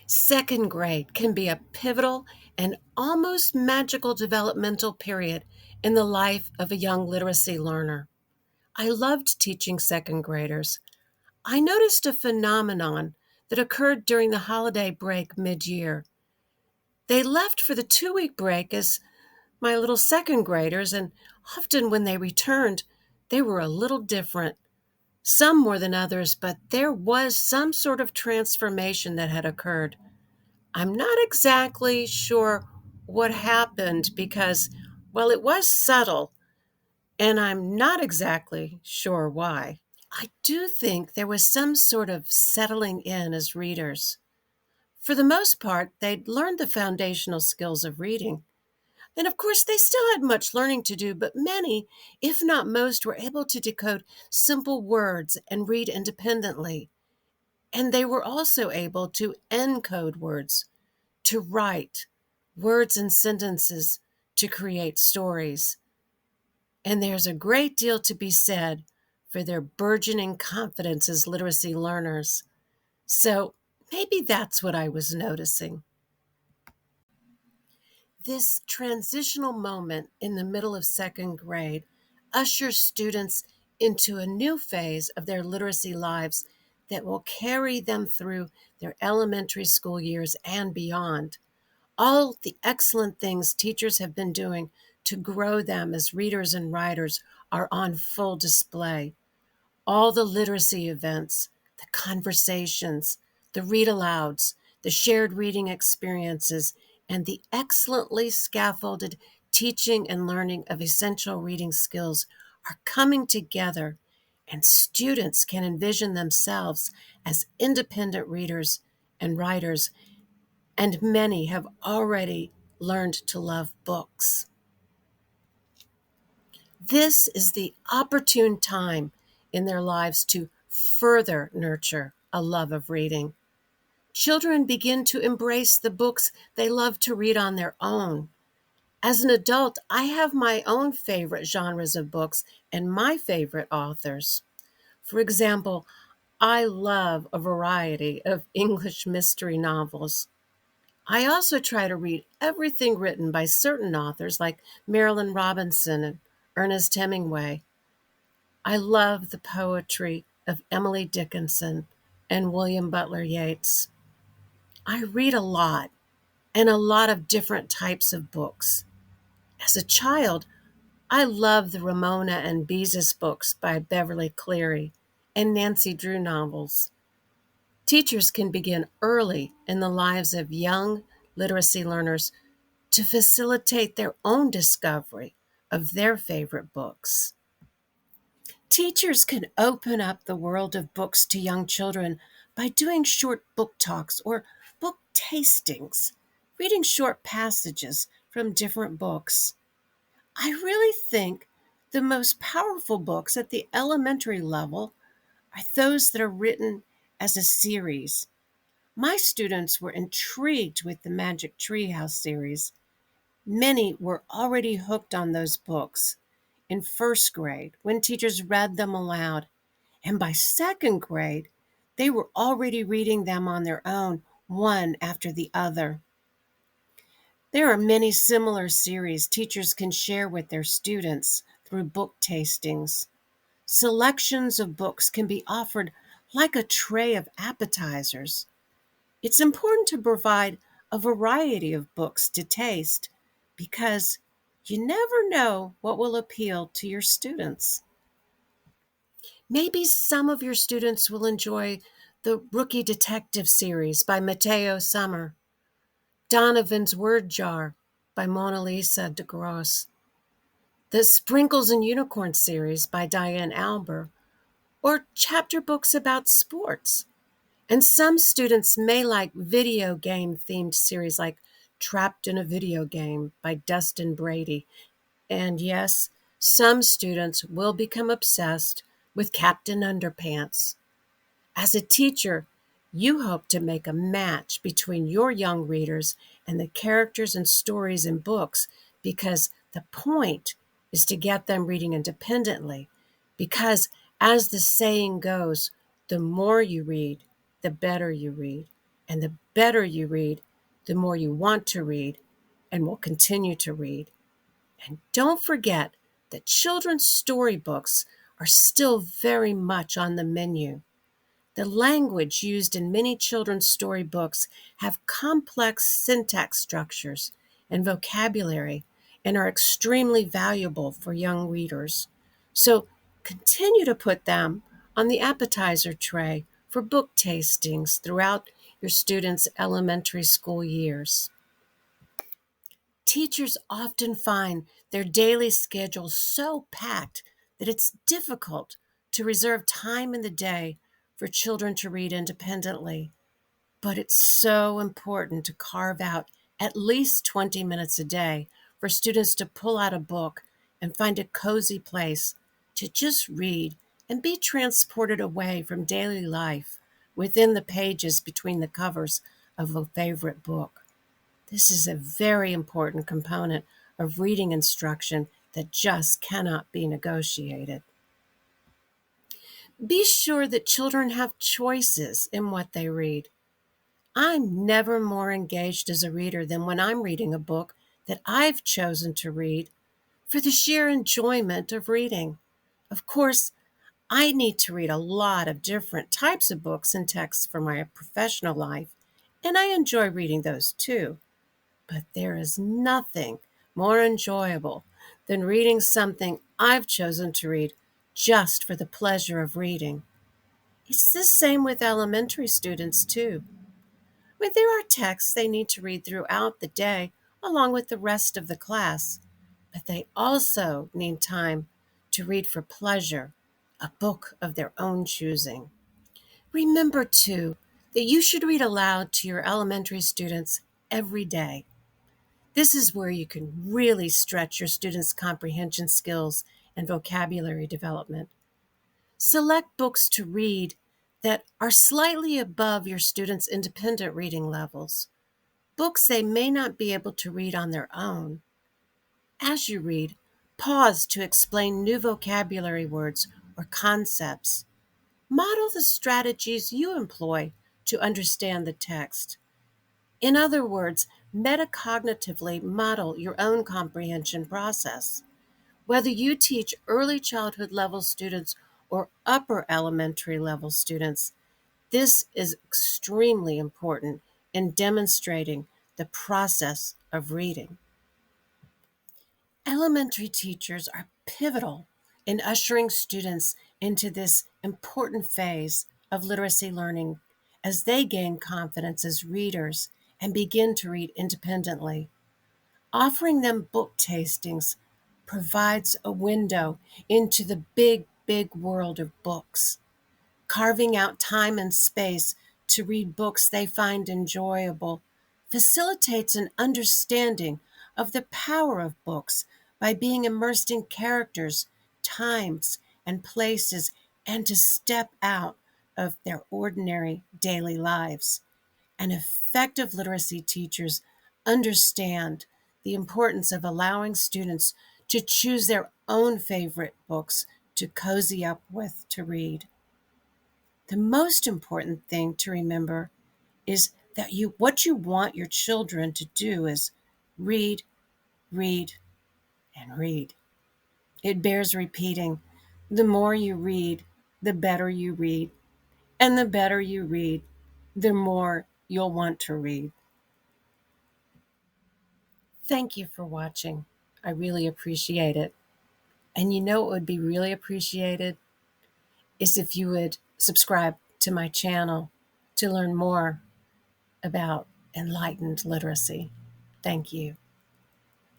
Second grade can be a pivotal and almost magical developmental period in the life of a young literacy learner. I loved teaching second graders. I noticed a phenomenon that occurred during the holiday break mid year. They left for the 2 week break as my little second graders, and often when they returned, they were a little different. Some more than others, but there was some sort of transformation that had occurred. I'm not exactly sure what happened because, well, it was subtle, and I'm not exactly sure why. I do think there was some sort of settling in as readers. For the most part, they'd learned the foundational skills of reading. And of course, they still had much learning to do, but many, if not most, were able to decode simple words and read independently. And they were also able to encode words, to write words and sentences, to create stories. And there's a great deal to be said for their burgeoning confidence as literacy learners. So maybe that's what I was noticing. This transitional moment in the middle of second grade ushers students into a new phase of their literacy lives that will carry them through their elementary school years and beyond. All the excellent things teachers have been doing to grow them as readers and writers are on full display. All the literacy events, the conversations, the read alouds, the shared reading experiences, and the excellently scaffolded teaching and learning of essential reading skills are coming together, and students can envision themselves as independent readers and writers, and many have already learned to love books. This is the opportune time in their lives to further nurture a love of reading. Children begin to embrace the books they love to read on their own. As an adult, I have my own favorite genres of books and my favorite authors. For example, I love a variety of English mystery novels. I also try to read everything written by certain authors like Marilyn Robinson and Ernest Hemingway. I love the poetry of Emily Dickinson and William Butler Yeats. I read a lot and a lot of different types of books. As a child, I loved the Ramona and Beezus books by Beverly Cleary and Nancy Drew novels. Teachers can begin early in the lives of young literacy learners to facilitate their own discovery of their favorite books. Teachers can open up the world of books to young children by doing short book talks or book tastings, reading short passages from different books. I really think the most powerful books at the elementary level are those that are written as a series. My students were intrigued with the Magic Treehouse series. Many were already hooked on those books in first grade when teachers read them aloud, and by second grade, they were already reading them on their own, one after the other. There are many similar series teachers can share with their students through book tastings. Selections of books can be offered like a tray of appetizers. It's important to provide a variety of books to taste because you never know what will appeal to your students. Maybe some of your students will enjoy the Rookie Detective series by Matteo Summer, Donovan's Word Jar by Mona Lisa DeGrosse, the Sprinkles and Unicorn series by Diane Alber, or chapter books about sports. And some students may like video game themed series like Trapped in a Video Game by Dustin Brady. And yes, some students will become obsessed with Captain Underpants. As a teacher, you hope to make a match between your young readers and the characters and stories in books because the point is to get them reading independently. Because, as the saying goes, the more you read, the better you read. And the better you read, the more you want to read and will continue to read. And don't forget that children's storybooks are still very much on the menu. The language used in many children's storybooks have complex syntax structures and vocabulary and are extremely valuable for young readers. So continue to put them on the appetizer tray for book tastings throughout your students' elementary school years. Teachers often find their daily schedule so packed that it's difficult to reserve time in the day for children to read independently. But it's so important to carve out at least 20 minutes a day for students to pull out a book and find a cozy place to just read and be transported away from daily life within the pages between the covers of a favorite book. This is a very important component of reading instruction that just cannot be negotiated. Be sure that children have choices in what they read. I'm never more engaged as a reader than when I'm reading a book that I've chosen to read for the sheer enjoyment of reading. Of course, I need to read a lot of different types of books and texts for my professional life, and I enjoy reading those too. But there is nothing more enjoyable than reading something I've chosen to read just for the pleasure of reading. It's the same with elementary students, too. When there are texts they need to read throughout the day along with the rest of the class, but they also need time to read for pleasure, a book of their own choosing. Remember, too, that you should read aloud to your elementary students every day. This is where you can really stretch your students' comprehension skills and vocabulary development. Select books to read that are slightly above your students' independent reading levels, books they may not be able to read on their own. As you read, pause to explain new vocabulary words or concepts. Model the strategies you employ to understand the text. In other words, metacognitively model your own comprehension process. Whether you teach early childhood level students or upper elementary level students, this is extremely important in demonstrating the process of reading. Elementary teachers are pivotal in ushering students into this important phase of literacy learning as they gain confidence as readers and begin to read independently. Offering them book tastings provides a window into the big, big world of books. Carving out time and space to read books they find enjoyable facilitates an understanding of the power of books by being immersed in characters, times, and places, and to step out of their ordinary daily lives. And effective literacy teachers understand the importance of allowing students to choose their own favorite books to cozy up with to read. The most important thing to remember is that what you want your children to do is read, read, and read. It bears repeating. The more you read, the better you read. And the better you read, the more you'll want to read. Thank you for watching. I really appreciate it. And you know what would be really appreciated is if you would subscribe to my channel to learn more about enlightened literacy. Thank you.